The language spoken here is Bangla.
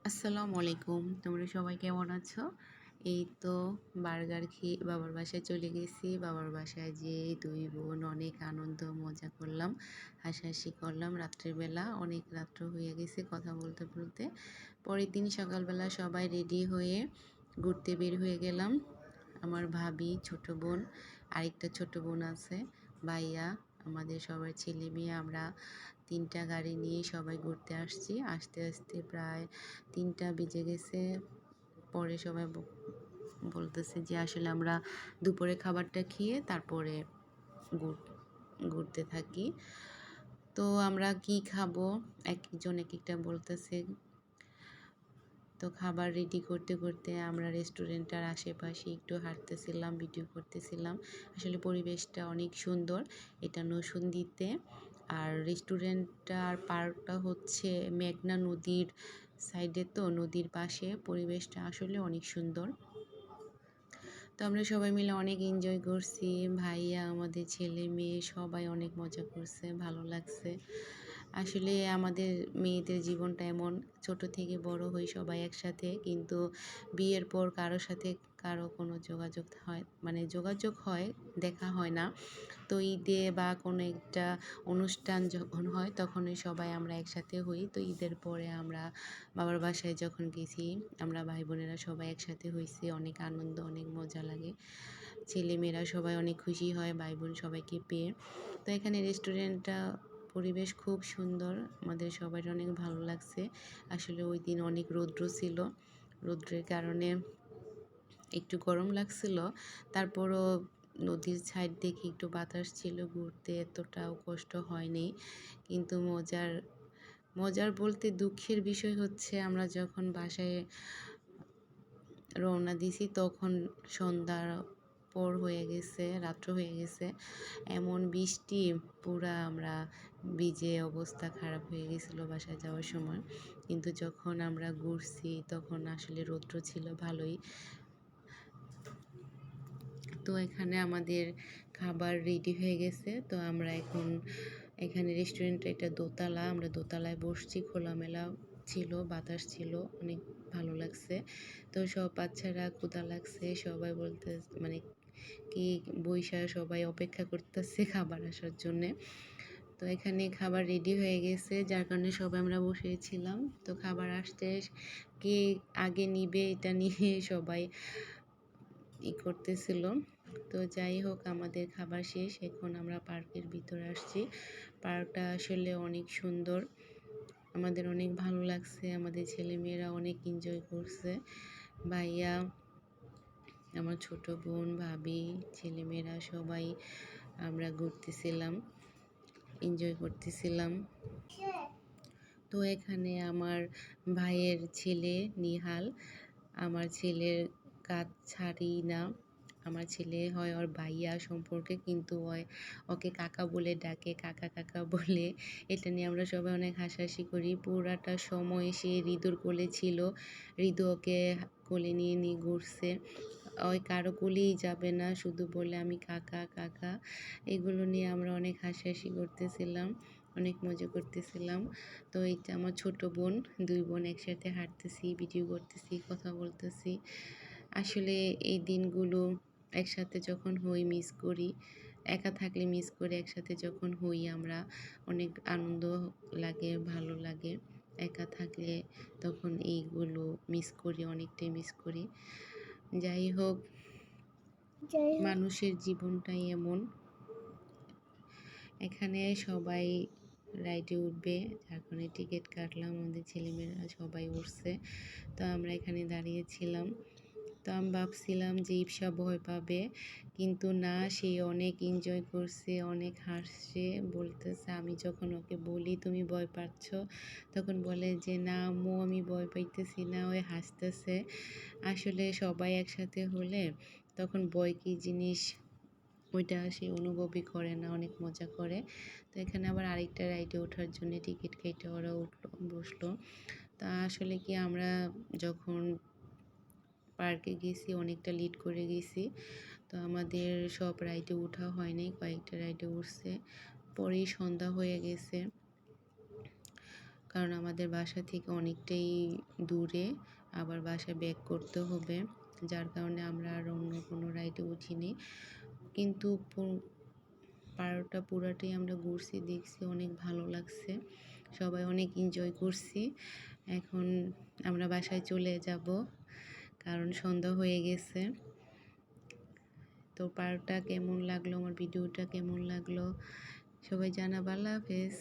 আসসালামু আলাইকুম। তোমরা সবাই কেমন আছো? এই তো বার্গার খেয়ে বাবার বাসায় চলে গেছি। বাবার বাসায় যেয়ে ২ বোন অনেক আনন্দ মজা করলাম, হাসাহাসি করলাম। রাত্রের বেলা অনেক রাত্র হয়ে গেছে কথা বলতে, বলতে। পরের দিন সকালবেলা সবাই রেডি হয়ে ঘুরতে বের হয়ে গেলাম। আমার ভাবি, ছোট বোন, আরেকটা ছোট বোন আছে, ভাইয়া, আমাদের সবার ছেলে মেয়ে আমরা ৩টা গাড়ি নিয়ে সবাই ঘুরতে আসছি। আসতে, আসতে প্রায় ৩টা বেজে গেছে। পরে সবাই বলতেছে যে আসলে আমরা দুপুরে খাবারটা খেয়ে তারপরে ঘুর ঘুরতে থাকি। তো আমরা কি খাবো? একেকজন একেকটা বলতেছে। তো খাবার রেডি করতে, করতে আমরা রেস্টুরেন্টটার আশেপাশে একটু হাঁটতেছিলাম, ভিডিও করতেছিলাম। আসলে পরিবেশটা অনেক সুন্দর। এটা নরসিংদীতে। আর রেস্টুরেন্টটার পার্কটা হচ্ছে মেঘনা নদীর সাইডে, তো নদীর পাশে। পরিবেশটা আসলে অনেক সুন্দর। তো আমরা সবাই মিলে অনেক এনজয় করছি। ভাইয়া, আমাদের ছেলে মেয়ে সবাই অনেক মজা করছে, ভালো লাগছে। আসলে আমাদের মেয়েদের জীবনটা এমন, ছোট থেকে বড় হই সবাই একসাথে, কিন্তু বিয়ের পর কারো সাথে কারো কোনো যোগাযোগ হয়, মানে যোগাযোগ হয়, দেখা হয় না। তো ঈদে বা কোনো একটা অনুষ্ঠান যখন হয় তখনই সবাই আমরা একসাথে হই। তো ঈদের পরে আমরা বাবার বাসায় যখন গেছি, আমরা ভাই বোনেরা সবাই একসাথে হইছি। অনেক আনন্দ, অনেক মজা লাগে। ছেলেমেয়েরা সবাই অনেক খুশি হয় ভাই বোন সবাইকে পেয়ে। তো এখানে রেস্টুরেন্টটা পরিবেশ খুব সুন্দর, আমাদের সবার অনেক ভালো লাগছে। আসলে ওই দিন অনেক রৌদ্র ছিল, রৌদ্রের কারণে একটু গরম লাগছিল। তারপরও নদীর সাইড দেখে একটু বাতাস ছিল, ঘুরতে এতটাও কষ্ট হয়নি। কিন্তু মজার বলতে দুঃখের বিষয় হচ্ছে আমরা যখন বাসায় রওনা দিছি তখন সন্ধ্যার পর হয়ে গেছে, রাত্র হয়ে গেছে। এমন বৃষ্টি, পুরা আমরা ভিজে অবস্থা খারাপ হয়ে গেছিলো বাসায় যাওয়ার সময়। কিন্তু যখন আমরা ঘুরছি তখন আসলে রৌদ্র ছিল ভালোই। তো এখানে আমাদের খাবার রেডি হয়ে গেছে। তো আমরা এখন এখানে রেস্টুরেন্টটা, এটা দোতলা, আমরা দোতলায় বসছি। খোলামেলা ছিল, বাতাস ছিল, অনেক ভালো লাগছে। তো সব বাচ্চারা ক্ষুধা লাগছে, সবাই বলতে মানে কি বইসা সবাই অপেক্ষা করতেছে খাবার আসার জন্যে। তো এখানে খাবার রেডি হয়ে গেছে, যার কারণে সবাই আমরা বসেছিলাম। তো খাবার আসতে কে আগে নিবে এটা নিয়ে সবাই করতেছিল। তো যাই হোক, আমাদের খাবার শেষ। এখন আমরা পার্কের ভিতরে আসছি। পার্কটা আসলে অনেক সুন্দর, আমাদের অনেক ভালো লাগছে। আমাদের ছেলেমেয়েরা অনেক এনজয় করছে। ভাইয়া, আমার ছোট বোন, ভাবি, ছেলেমেয়েরা সবাই আমরা ঘুরতেছিলাম, এনজয় করতেছিলাম। তো এখানে আমার ভাইয়ের ছেলে নিহাল, আমার ছেলের কাজ ছাড়ি না। আমার ছেলে হয় ওর ভাইয়া সম্পর্কে, কিন্তু ওকে কাকা বলে ডাকে, কাকা কাকা বলে। এটা নিয়ে আমরা সবাই অনেক হাসাহাসি করি। পুরাটা সময় সে ঋতুর কোলে ছিল, ঋতু ওকে কোলে নিয়ে নিয়ে ঘুরছে। ওই কারো কোলেই যাবে না, শুধু বলে আমি কাকা কাকা। এগুলো নিয়ে আমরা অনেক হাসাহাসি করতেছিলাম, অনেক মজা করতেছিলাম। তো এইটা আমার ছোট বোন, 2 বোন একসাথে হাঁটতেছি, ভিডিও করতেছি, কথা বলতেছি। আসলে এই দিনগুলো একসাথে যখন হই মিস করি, একা থাকলে মিস করি, একসাথে যখন হই আমরা অনেক আনন্দ লাগে, ভালো লাগে। একা থাকলে তখন এইগুলো মিস করি, অনেকটাই মিস করি। যাই হোক, মানুষের জীবনটাই এমন। এখানে সবাই রাইডে উঠবে, যার কারণে টিকিট কাটলাম, আমাদের ছেলেমেয়েরা সবাই উঠছে। তো আমরা এখানে দাঁড়িয়েছিলাম। তো আমি ভাবছিলাম যে ইপসা ভয় পাবে, কিন্তু না, সে অনেক এনজয় করছে, অনেক হাসছে। বলতেছে, আমি যখন ওকে বলি তুমি ভয় পাচ্ছ, তখন বলে যে না আম্মু আমি ভয় পাইতেছি না, ওই হাসতেছে। আসলে সবাই একসাথে হলে তখন ভয় কী জিনিস ওইটা সে অনুভবই করে না, অনেক মজা করে। তো এখানে আবার আরেকটা রাইডে ওঠার জন্য টিকিট কেটে ওরা উঠলো, বসলো। তা আসলে কি আমরা যখন পার্কে গেছি অনেকটা লেট করে গেছি, তো আমাদের সব রাইডে ওঠা হয়নি, কয়েকটা রাইডে উঠছে, পরেই সন্ধ্যা হয়ে গেছে। কারণ আমাদের বাসা থেকে অনেকটাই দূরে, আবার বাসায় ব্যাক করতে হবে, যার কারণে আমরা আর অন্য কোনো রাইডে উঠিনি। কিন্তু পাহাড়টা পুরাটাই আমরা ঘুরছি, দেখছি, অনেক ভালো লাগছে, সবাই অনেক এনজয় করছি। এখন আমরা বাসায় চলে যাব কারণ সন্ধ্যা হয়ে গেছে। তো পার্কটা কেমন লাগলো, আমার ভিডিওটা কেমন লাগলো সবাই জানাবা। আল্লাহ হাফেজ।